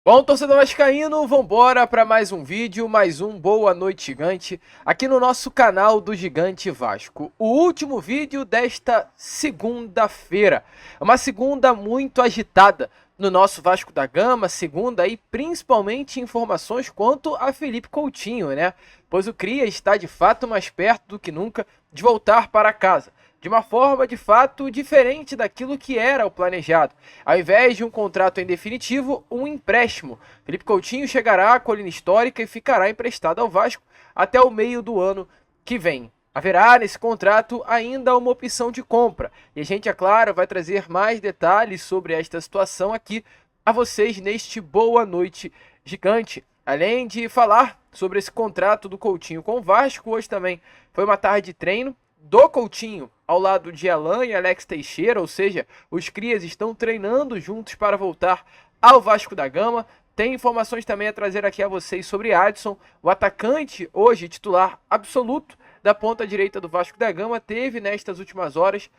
Bom, torcedor vascaíno, vambora para mais um vídeo, mais um Boa Noite Gigante, aqui no nosso canal do Gigante Vasco. O último vídeo desta segunda-feira, uma segunda muito agitada no nosso Vasco da Gama, segunda aí principalmente informações quanto a Felipe Coutinho, né? Pois o Cria está de fato mais perto do que nunca de voltar para casa, de uma forma de fato diferente daquilo que era o planejado. Ao invés de um contrato em definitivo, um empréstimo. Felipe Coutinho chegará à colina histórica e ficará emprestado ao Vasco até o meio do ano que vem. Haverá nesse contrato ainda uma opção de compra. E a gente, é claro, vai trazer mais detalhes sobre esta situação aqui a vocês neste Boa Noite Gigante. Além de falar sobre esse contrato do Coutinho com o Vasco, hoje também foi uma tarde de treino do Coutinho ao lado de Alan e Alex Teixeira, ou seja, os crias estão treinando juntos para voltar ao Vasco da Gama. Tem informações também a trazer aqui a vocês sobre Adson, o atacante hoje titular absoluto da ponta direita do Vasco da Gama, teve nestas últimas horas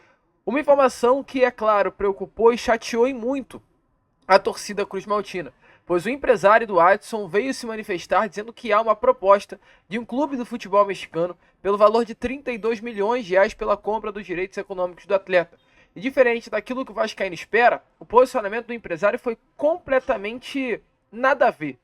uma informação que, é claro, preocupou e chateou em muito a torcida cruz-maltina, pois o empresário do Adson veio se manifestar dizendo que há uma proposta de um clube do futebol mexicano pelo valor de 32 milhões de reais pela compra dos direitos econômicos do atleta. E diferente daquilo que o vascaíno espera, o posicionamento do empresário foi completamente nada a ver.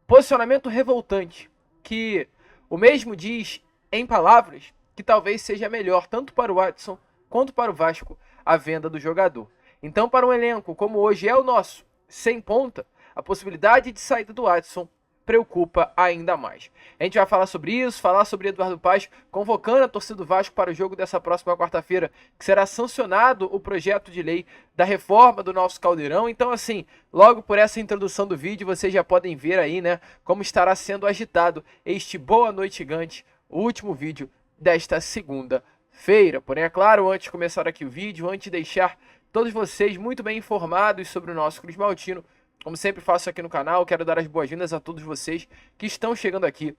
Posicionamento revoltante, que o mesmo diz em palavras que talvez seja melhor tanto para o Adson quanto para o Vasco a venda do jogador. Então, para um elenco como hoje é o nosso, sem ponta, a possibilidade de saída do Adson preocupa ainda mais. A gente vai falar sobre isso, falar sobre Eduardo Paes convocando a torcida do Vasco para o jogo dessa próxima quarta-feira, que será sancionado o projeto de lei da reforma do nosso Caldeirão. Então, assim, logo por essa introdução do vídeo, vocês já podem ver aí, né, como estará sendo agitado este Boa Noite Gigante, o último vídeo desta segunda-feira. Porém, é claro, antes de começar aqui o vídeo, antes de deixar todos vocês muito bem informados sobre o nosso Cruz Maltino, como sempre faço aqui no canal, quero dar as boas-vindas a todos vocês que estão chegando aqui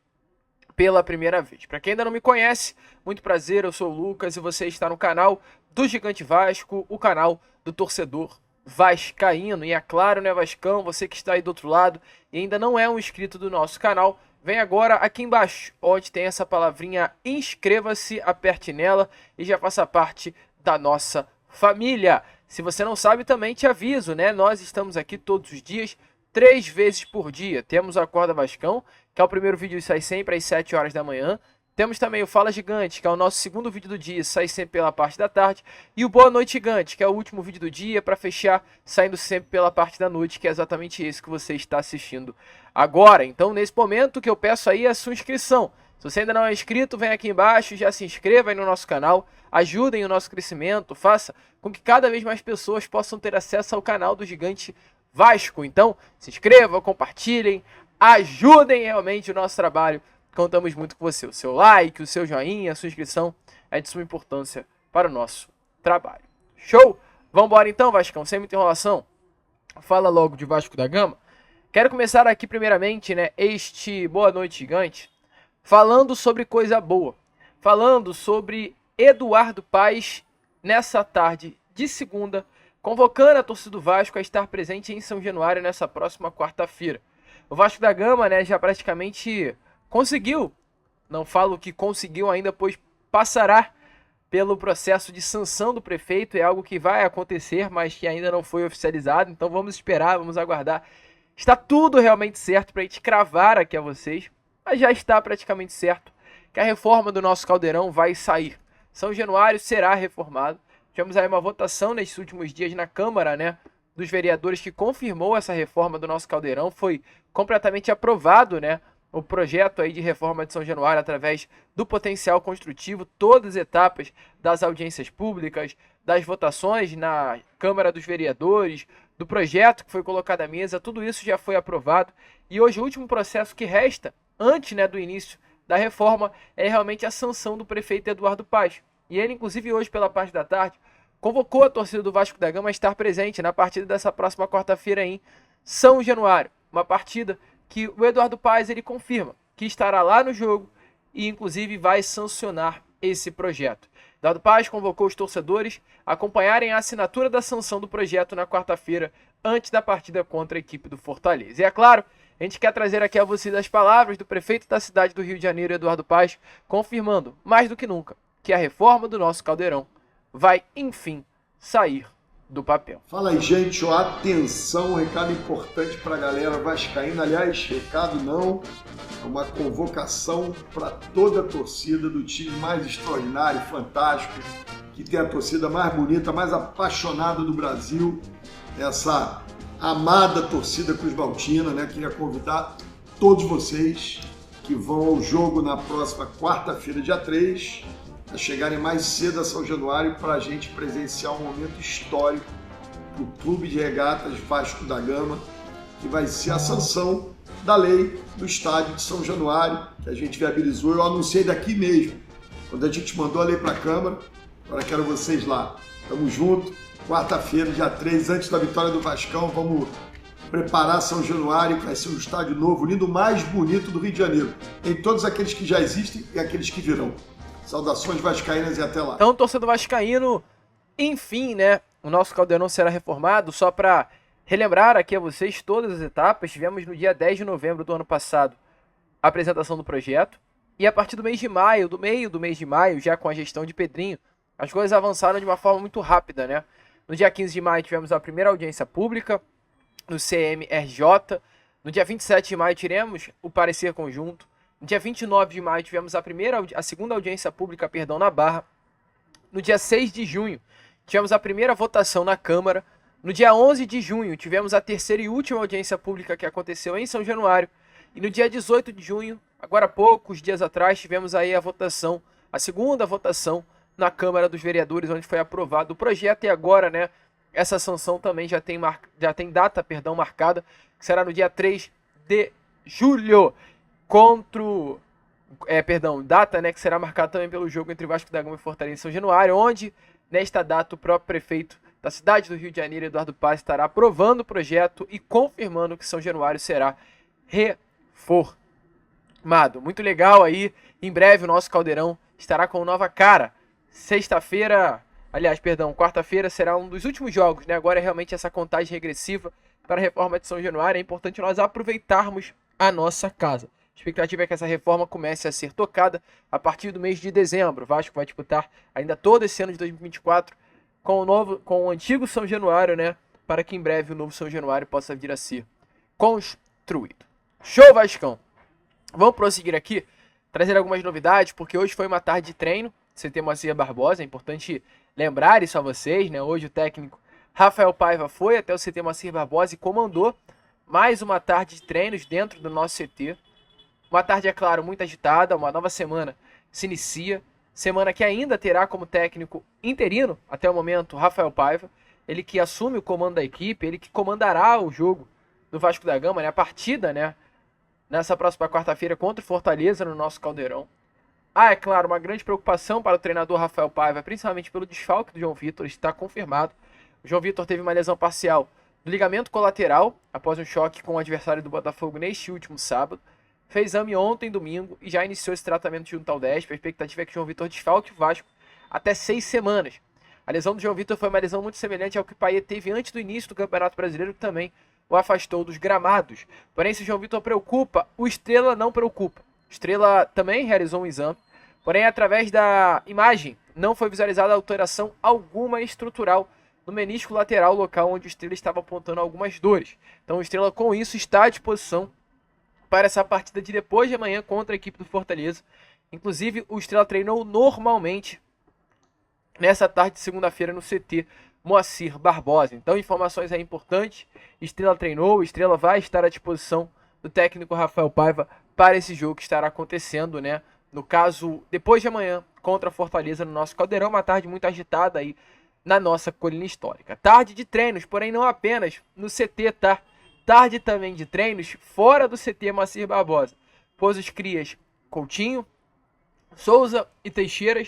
pela primeira vez. Para quem ainda não me conhece, muito prazer, eu sou o Lucas e você está no canal do Gigante Vasco, o canal do torcedor vascaíno. E é claro, né, Vascão, você que está aí do outro lado e ainda não é um inscrito do nosso canal, vem agora aqui embaixo, onde tem essa palavrinha inscreva-se, aperte nela e já faça parte da nossa família. Se você não sabe, também te aviso, né? Nós estamos aqui todos os dias, 3 vezes por dia. Temos o Acorda Vascão, que é o primeiro vídeo que sai sempre às 7 horas da manhã. Temos também o Fala Gigante, que é o nosso segundo vídeo do dia, sai sempre pela parte da tarde. E o Boa Noite Gigante, que é o último vídeo do dia, para fechar, saindo sempre pela parte da noite, que é exatamente esse que você está assistindo agora. Então, nesse momento, o que eu peço aí é a sua inscrição. Se você ainda não é inscrito, vem aqui embaixo, já se inscreva aí no nosso canal, ajudem o nosso crescimento, faça com que cada vez mais pessoas possam ter acesso ao canal do Gigante Vasco. Então, se inscrevam, compartilhem, ajudem realmente o nosso trabalho. Contamos muito com você. O seu like, o seu joinha, a sua inscrição é de suma importância para o nosso trabalho. Show? Vamos embora então, Vascão, sem muita enrolação. Fala logo de Vasco da Gama. Quero começar aqui primeiramente, né, este Boa Noite Gigante, falando sobre coisa boa. Falando sobre Eduardo Paes nessa tarde de segunda, convocando a torcida do Vasco a estar presente em São Januário nessa próxima quarta-feira. O Vasco da Gama, né, já praticamente conseguiu, não falo que conseguiu ainda, pois passará pelo processo de sanção do prefeito, é algo que vai acontecer, mas que ainda não foi oficializado, então vamos esperar, vamos aguardar. Está tudo realmente certo para a gente cravar aqui a vocês, mas já está praticamente certo que a reforma do nosso Caldeirão vai sair. São Januário será reformado. Tivemos aí uma votação nesses últimos dias na Câmara, né, dos vereadores que confirmou essa reforma do nosso Caldeirão. Foi completamente aprovado, né, o projeto aí de reforma de São Januário através do potencial construtivo, todas as etapas das audiências públicas, das votações na Câmara dos Vereadores, do projeto que foi colocado à mesa, tudo isso já foi aprovado. E hoje o último processo que resta, antes, né, do início da reforma, é realmente a sanção do prefeito Eduardo Paes. E ele, inclusive, hoje pela parte da tarde, convocou a torcida do Vasco da Gama a estar presente na partida dessa próxima quarta-feira em São Januário. Uma partida que o Eduardo Paes ele confirma que estará lá no jogo e, inclusive, vai sancionar esse projeto. Eduardo Paes convocou os torcedores a acompanharem a assinatura da sanção do projeto na quarta-feira antes da partida contra a equipe do Fortaleza. E é claro, a gente quer trazer aqui a vocês as palavras do prefeito da cidade do Rio de Janeiro, Eduardo Paes, confirmando, mais do que nunca, que a reforma do nosso Caldeirão vai, enfim, sair do papel. Fala aí, gente, ó, atenção, recado importante para a galera vascaína. Aliás, recado não, é uma convocação para toda a torcida do time mais extraordinário, fantástico, que tem a torcida mais bonita, mais apaixonada do Brasil, essa amada torcida cruzmaltina, né? Queria convidar todos vocês que vão ao jogo na próxima quarta-feira, dia 3, a chegarem mais cedo a São Januário para a gente presenciar um momento histórico para o Clube de Regatas Vasco da Gama, que vai ser a sanção da lei do estádio de São Januário, que a gente viabilizou. Eu anunciei daqui mesmo, quando a gente mandou a lei para a Câmara. Agora quero vocês lá. Tamo junto. Quarta-feira, dia 3, antes da vitória do Vascão, vamos preparar São Januário, que vai ser um estádio novo, lindo, o mais bonito do Rio de Janeiro. Em todos aqueles que já existem e aqueles que virão. Saudações vascaínas e até lá. Então, torcedor vascaíno, enfim, né? O nosso Caldeirão será reformado. Só para relembrar aqui a vocês todas as etapas, tivemos no dia 10 de novembro do ano passado a apresentação do projeto. E a partir do mês de maio, do meio do mês de maio, já com a gestão de Pedrinho, as coisas avançaram de uma forma muito rápida, né? No dia 15 de maio tivemos a primeira audiência pública no CMRJ. No dia 27 de maio tivemos o parecer conjunto. No dia 29 de maio tivemos a segunda audiência pública, na Barra. No dia 6 de junho tivemos a primeira votação na Câmara. No dia 11 de junho tivemos a terceira e última audiência pública que aconteceu em São Januário. E no dia 18 de junho, agora há poucos dias atrás, tivemos aí a segunda votação na Câmara dos Vereadores, onde foi aprovado o projeto. E agora, né, essa sanção também já tem data marcada, que será no dia 3 de julho, data, né, que será marcada também pelo jogo entre Vasco da Gama e Fortaleza em São Januário, onde, nesta data, o próprio prefeito da cidade do Rio de Janeiro, Eduardo Paes, estará aprovando o projeto e confirmando que São Januário será reformado. Muito legal aí, em breve o nosso Caldeirão estará com nova cara. Quarta-feira será um dos últimos jogos, né? Agora é realmente essa contagem regressiva para a reforma de São Januário. É importante nós aproveitarmos a nossa casa. A expectativa é que essa reforma comece a ser tocada a partir do mês de dezembro. O Vasco vai disputar ainda todo esse ano de 2024 com o antigo São Januário, né? Para que em breve o novo São Januário possa vir a ser construído. Show, Vascão! Vamos prosseguir aqui, trazer algumas novidades, porque hoje foi uma tarde de treino. CT Moacir Barbosa, é importante lembrar isso a vocês, né? Hoje o técnico Rafael Paiva foi até o CT Moacir Barbosa e comandou mais uma tarde de treinos dentro do nosso CT. Uma tarde, é claro, muito agitada, uma nova semana se inicia. Semana que ainda terá como técnico interino, até o momento, Rafael Paiva. Ele que assume o comando da equipe, ele que comandará o jogo do Vasco da Gama, né? A partida, né? Nessa próxima quarta-feira contra o Fortaleza no nosso Caldeirão. É claro, uma grande preocupação para o treinador Rafael Paiva, principalmente pelo desfalque do João Vitor, está confirmado. O João Vitor teve uma lesão parcial do ligamento colateral, após um choque com o adversário do Botafogo neste último sábado. Fez exame ontem, domingo, e já iniciou esse tratamento junto ao DESP. A expectativa é que o João Vitor desfalque o Vasco até 6 semanas. A lesão do João Vitor foi uma lesão muito semelhante ao que o Paiva teve antes do início do Campeonato Brasileiro, que também o afastou dos gramados. Porém, se o João Vitor preocupa, o Estrela não preocupa. O Estrela também realizou um exame, porém, através da imagem, não foi visualizada alteração alguma estrutural no menisco lateral, local onde o Estrela estava apontando algumas dores. Então, o Estrela, com isso, está à disposição para essa partida de depois de amanhã contra a equipe do Fortaleza. Inclusive, o Estrela treinou normalmente nessa tarde de segunda-feira no CT Moacir Barbosa. Então, informações aí importantes. Estrela treinou, Estrela vai estar à disposição do técnico Rafael Paiva para esse jogo que estará acontecendo, né? No caso, depois de amanhã, contra a Fortaleza no nosso Caldeirão. Uma tarde muito agitada aí na nossa colina histórica. Tarde de treinos, porém não apenas no CT, tá? Tarde também de treinos fora do CT Moacir Barbosa, pois os crias Coutinho, Souza e Teixeira,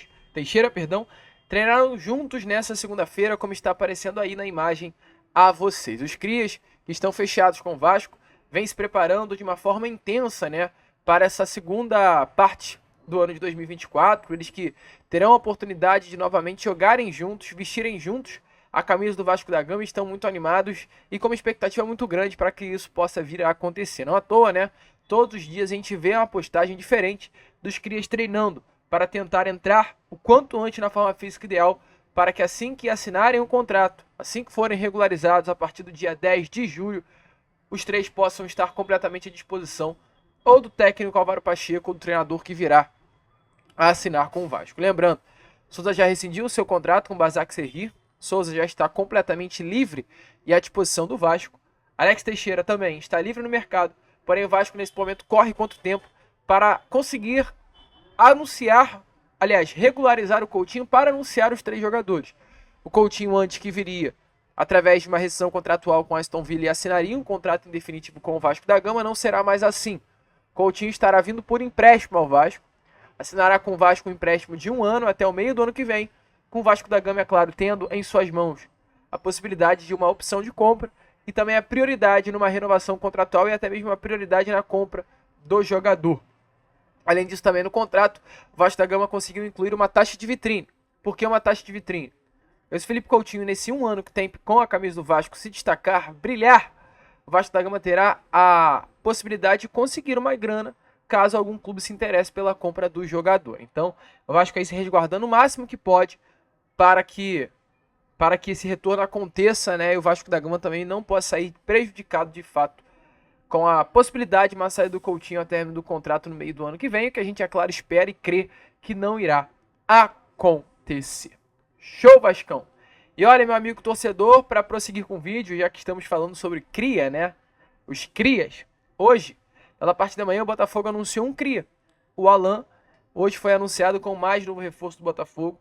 treinaram juntos nessa segunda-feira, como está aparecendo aí na imagem a vocês. Os crias que estão fechados com o Vasco vêm se preparando de uma forma intensa, né, para essa segunda parte do ano de 2024. Eles que terão a oportunidade de novamente jogarem juntos, vestirem juntos a camisa do Vasco da Gama estão muito animados e com uma expectativa muito grande para que isso possa vir a acontecer. Não à toa, né? Todos os dias a gente vê uma postagem diferente dos crias treinando para tentar entrar o quanto antes na forma física ideal, para que assim que assinarem o contrato, assim que forem regularizados a partir do dia 10 de julho, os três possam estar completamente à disposição ou do técnico Álvaro Pacheco ou do treinador que virá a assinar com o Vasco. Lembrando, Souza já rescindiu o seu contrato com o Basak Serri, Souza já está completamente livre e à disposição do Vasco. Alex Teixeira também está livre no mercado, porém o Vasco nesse momento corre contra o tempo para conseguir anunciar, aliás, regularizar o Coutinho para anunciar os três jogadores. O Coutinho antes que viria através de uma rescisão contratual com a Aston Villa e assinaria um contrato em definitivo com o Vasco da Gama, não será mais assim. Coutinho estará vindo por empréstimo ao Vasco, assinará com o Vasco um empréstimo de 1 ano até o meio do ano que vem, com o Vasco da Gama, é claro, tendo em suas mãos a possibilidade de uma opção de compra e também a prioridade numa renovação contratual e até mesmo a prioridade na compra do jogador. Além disso, também no contrato, o Vasco da Gama conseguiu incluir uma taxa de vitrine. Por que uma taxa de vitrine? Se Felipe Coutinho, nesse 1 ano que tem com a camisa do Vasco, se destacar, brilhar, o Vasco da Gama terá a possibilidade de conseguir uma grana caso algum clube se interesse pela compra do jogador. Então, o Vasco aí se resguardando o máximo que pode para que esse retorno aconteça, né? E o Vasco da Gama também não possa sair prejudicado de fato com a possibilidade de uma saída do Coutinho ao término do contrato no meio do ano que vem, que a gente, é claro, espera e crê que não irá acontecer. Show, Vascão! E olha, meu amigo torcedor, para prosseguir com o vídeo, já que estamos falando sobre cria, né? Os crias. Hoje, pela parte da manhã, o Botafogo anunciou um cria. O Alan, hoje foi anunciado como mais novo reforço do Botafogo.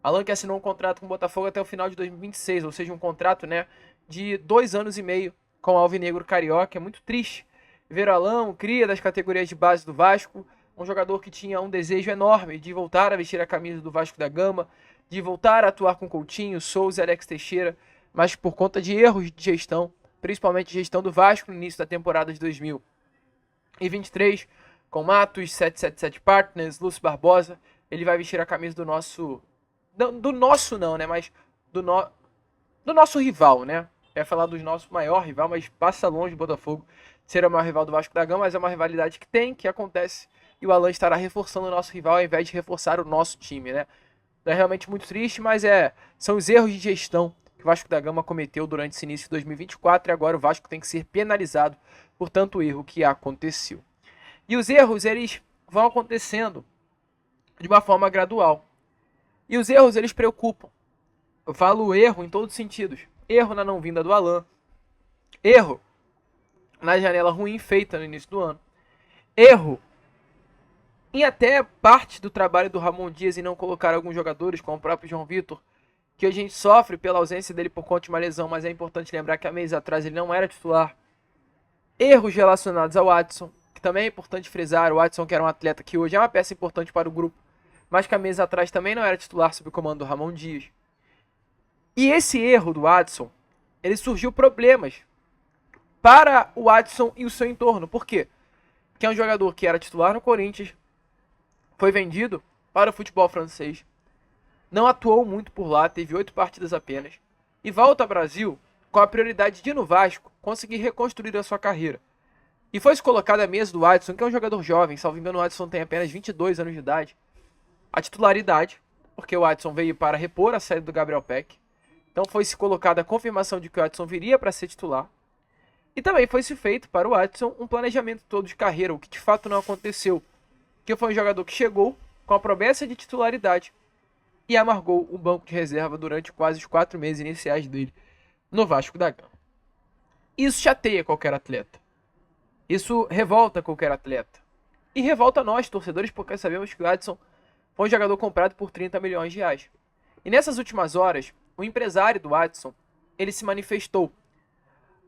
Alan que assinou um contrato com o Botafogo até o final de 2026, ou seja, um contrato, né, de 2 anos e meio com o Alvinegro Carioca. É muito triste ver o Alan, o cria das categorias de base do Vasco, um jogador que tinha um desejo enorme de voltar a vestir a camisa do Vasco da Gama, de voltar a atuar com Coutinho, Souza e Alex Teixeira, mas por conta de erros de gestão, principalmente gestão do Vasco no início da temporada de 2023, com Matos, 777 Partners, Lúcio Barbosa, ele vai vestir a camisa do nosso... Do nosso não, né? Mas do nosso rival, né? É falar do nosso maior rival, mas passa longe do Botafogo ser o maior rival do Vasco da Gama, mas é uma rivalidade que tem, que acontece, e o Alan estará reforçando o nosso rival ao invés de reforçar o nosso time, né? É realmente muito triste, mas são os erros de gestão que o Vasco da Gama cometeu durante esse início de 2024 e agora o Vasco tem que ser penalizado por tanto erro que aconteceu. E os erros, eles vão acontecendo de uma forma gradual. E os erros, eles preocupam. Eu falo erro em todos os sentidos. Erro na não vinda do Alan. Erro na janela ruim feita no início do ano. Erro em até parte do trabalho do Ramon Dias em não colocar alguns jogadores, como o próprio João Vitor, que a gente sofre pela ausência dele por conta de uma lesão, mas é importante lembrar que há meses atrás ele não era titular. Erros relacionados ao Watson, que também é importante frisar. O Watson, que era um atleta que hoje é uma peça importante para o grupo, mas que há meses atrás também não era titular sob o comando do Ramon Dias. E esse erro do Watson, ele surgiu problemas para o Watson e o seu entorno. Por quê? Porque é um jogador que era titular no Corinthians, foi vendido para o futebol francês, não atuou muito por lá, teve 8 partidas apenas, e volta ao Brasil com a prioridade de, no Vasco, conseguir reconstruir a sua carreira. E foi-se colocado à mesa do Watson, que é um jogador jovem, salvo engano o Watson tem apenas 22 anos de idade, a titularidade, porque o Watson veio para repor a saída do Gabriel Peck. Então foi-se colocada a confirmação de que o Watson viria para ser titular. E também foi-se feito para o Watson um planejamento todo de carreira, o que de fato não aconteceu. Que foi um jogador que chegou com a promessa de titularidade e amargou o banco de reserva durante quase os 4 meses iniciais dele no Vasco da Gama. Isso chateia qualquer atleta. Isso revolta qualquer atleta. E revolta nós, torcedores, porque sabemos que o Watson foi um jogador comprado por 30 milhões de reais. E nessas últimas horas, o empresário do Watson, ele se manifestou.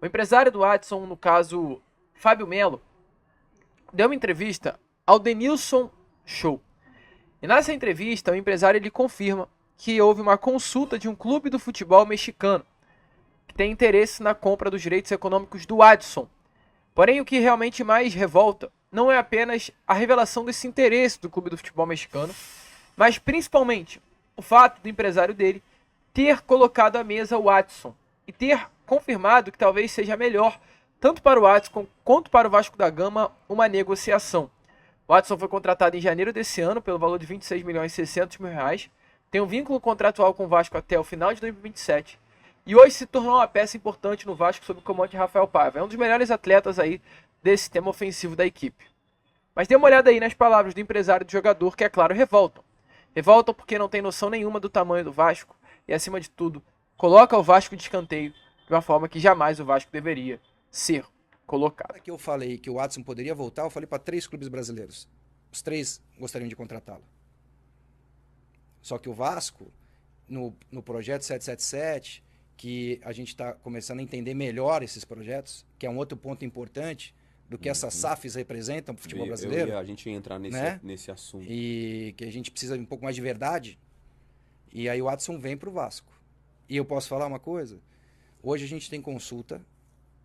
O empresário do Watson, no caso, Fábio Melo, deu uma entrevista ao Denilson Show. E nessa entrevista, o empresário ele confirma que houve uma consulta de um clube do futebol mexicano que tem interesse na compra dos direitos econômicos do Watson. Porém, o que realmente mais revolta não é apenas a revelação desse interesse do clube do futebol mexicano, mas principalmente o fato do empresário dele ter colocado à mesa o Watson e ter confirmado que talvez seja melhor, tanto para o Watson quanto para o Vasco da Gama, uma negociação. O Watson foi contratado em janeiro desse ano pelo valor de 26 milhões e 600 mil reais, tem um vínculo contratual com o Vasco até o final de 2027 e hoje se tornou uma peça importante no Vasco sob o comando de Rafael Paiva. É um dos melhores atletas aí desse sistema ofensivo da equipe. Mas dê uma olhada aí nas palavras do empresário do jogador, que é claro, revoltam. Revoltam porque não tem noção nenhuma do tamanho do Vasco e, acima de tudo, coloca o Vasco de escanteio de uma forma que jamais o Vasco deveria ser colocado. Que eu falei que o Watson poderia voltar, eu falei para 3 clubes brasileiros. Os 3 gostariam de contratá-lo. Só que o Vasco, no projeto 777, que a gente está começando a entender melhor esses projetos, que é um outro ponto importante do que essas SAFs representam para o futebol brasileiro. A gente ia entrar nesse assunto. E que a gente precisa de um pouco mais de verdade. E aí o Watson vem para o Vasco. E eu posso falar uma coisa? Hoje a gente tem consulta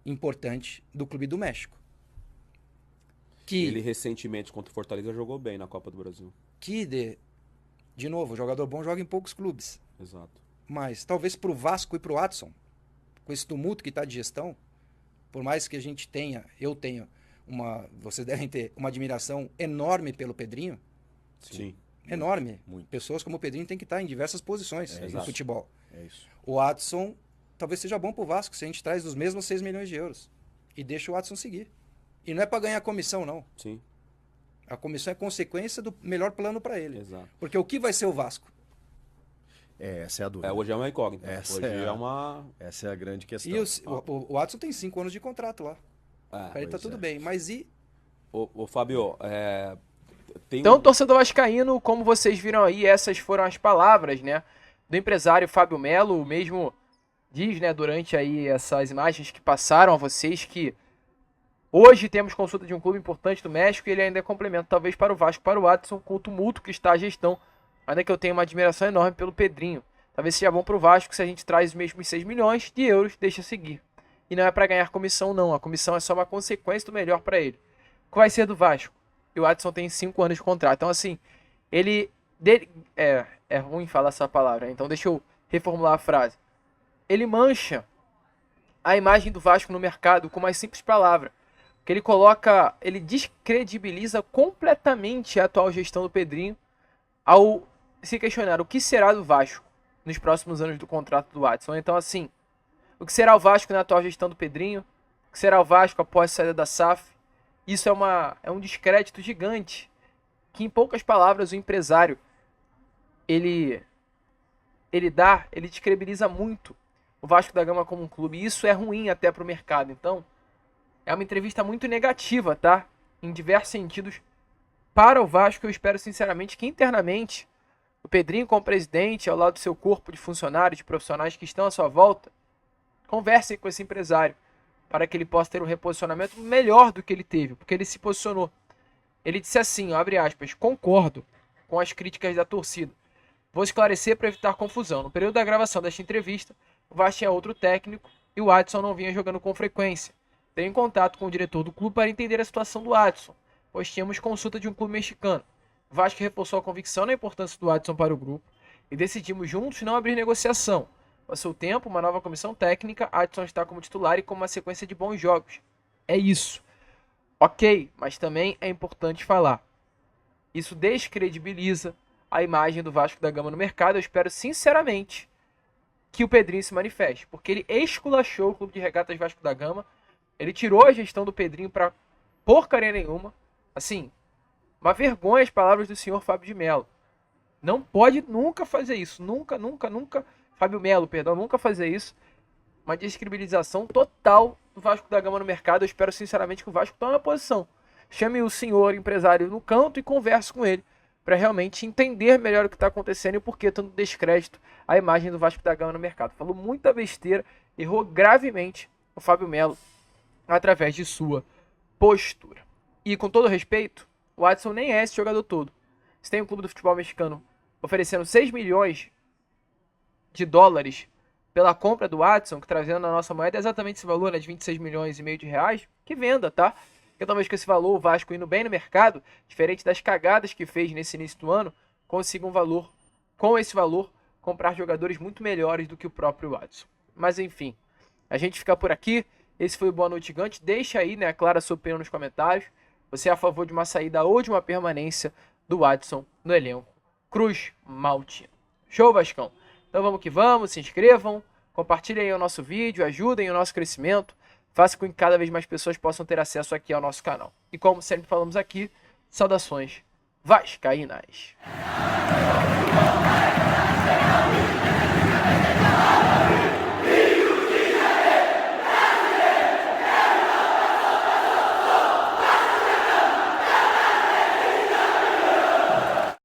importante do Clube do México. Ele recentemente contra o Fortaleza jogou bem na Copa do Brasil. De novo, o jogador bom joga em poucos clubes. Exato. Mas talvez para o Vasco e para o Watson, com esse tumulto que está de gestão, por mais que a gente tenha, vocês devem ter uma admiração enorme pelo Pedrinho. Sim. Enorme. Muito. Pessoas como o Pedrinho têm que estar em diversas posições no futebol. É isso. O Watson talvez seja bom para o Vasco se a gente traz os mesmos 6 milhões de euros e deixa o Watson seguir. E não é para ganhar comissão, não. Sim. A comissão é consequência do melhor plano para ele. Exato. Porque o que vai ser o Vasco? Essa é a dúvida. Hoje é uma incógnita. Essa é a grande questão. E o Watson tem 5 anos de contrato lá. Para ele tá tudo bem. Mas e... Ô Fábio, Então, torcedor vascaíno, como vocês viram aí, essas foram as palavras, né, do empresário Fábio Melo. O mesmo diz, né, durante aí essas imagens que passaram a vocês, que hoje temos consulta de um clube importante do México e ele ainda é complemento, talvez, para o Vasco, para o Watson, com o tumulto que está a gestão. Ainda que eu tenha uma admiração enorme pelo Pedrinho. Talvez seja bom para o Vasco se a gente traz os mesmos 6 milhões de euros, deixa seguir. E não é para ganhar comissão, não. A comissão é só uma consequência do melhor para ele. O que vai ser do Vasco? E o Watson tem 5 anos de contrato. Então, assim, é ruim falar essa palavra, então deixa eu reformular a frase. Ele mancha a imagem do Vasco no mercado com uma simples palavra. Que ele descredibiliza completamente a atual gestão do Pedrinho ao se questionar o que será do Vasco nos próximos anos do contrato do Watson. Então, assim, o que será o Vasco na atual gestão do Pedrinho? O que será o Vasco após a saída da SAF? Isso é um descrédito gigante que, em poucas palavras, o empresário ele descredibiliza muito o Vasco da Gama como um clube. E isso é ruim até para o mercado. Então, é uma entrevista muito negativa, tá? Em diversos sentidos para o Vasco. Eu espero sinceramente que internamente o Pedrinho, como presidente, ao lado do seu corpo de funcionários, de profissionais que estão à sua volta, conversem com esse empresário para que ele possa ter um reposicionamento melhor do que ele teve, porque ele se posicionou. Ele disse assim, abre aspas, concordo com as críticas da torcida. Vou esclarecer para evitar confusão. No período da gravação desta entrevista, o Vasco tinha outro técnico e o Watson não vinha jogando com frequência. Tenho contato com o diretor do clube para entender a situação do Watson, pois tínhamos consulta de um clube mexicano. O Vasco reforçou a convicção na importância do Watson para o grupo e decidimos juntos não abrir negociação. Passou o tempo, uma nova comissão técnica, Watson está como titular e com uma sequência de bons jogos. É isso. Ok, mas também é importante falar. Isso descredibiliza a imagem do Vasco da Gama no mercado. Eu espero sinceramente que o Pedrinho se manifeste, porque ele esculachou o Clube de Regatas Vasco da Gama, ele tirou a gestão do Pedrinho para porcaria nenhuma. Assim, uma vergonha as palavras do senhor Fábio de Melo. Não pode nunca fazer isso. Nunca. Fábio Melo, perdão, nunca fazer isso. Uma descredibilização total do Vasco da Gama no mercado. Eu espero sinceramente que o Vasco tome uma posição. Chame o senhor empresário no canto e converse com ele para realmente entender melhor o que está acontecendo e por que tanto descrédito à imagem do Vasco da Gama no mercado. Falou muita besteira, errou gravemente o Fábio Melo através de sua postura. E com todo respeito, o Watson nem é esse jogador todo. Se tem um clube do futebol mexicano oferecendo 6 milhões de dólares pela compra do Watson, que trazendo na nossa moeda exatamente esse valor, né, de 26 milhões e meio de reais, que venda, tá? Porque talvez com esse valor, o Vasco indo bem no mercado, diferente das cagadas que fez nesse início do ano, consiga um valor, com esse valor, comprar jogadores muito melhores do que o próprio Watson. Mas enfim, a gente fica por aqui. Esse foi o Boa Noite Gigante. Deixa aí, né, clara a sua opinião nos comentários. Você é a favor de uma saída ou de uma permanência do Watson no elenco Cruz Maltino. Show, Vascão? Então vamos que vamos, se inscrevam, compartilhem aí o nosso vídeo, ajudem o nosso crescimento, façam com que cada vez mais pessoas possam ter acesso aqui ao nosso canal. E como sempre falamos aqui, saudações vascaínas.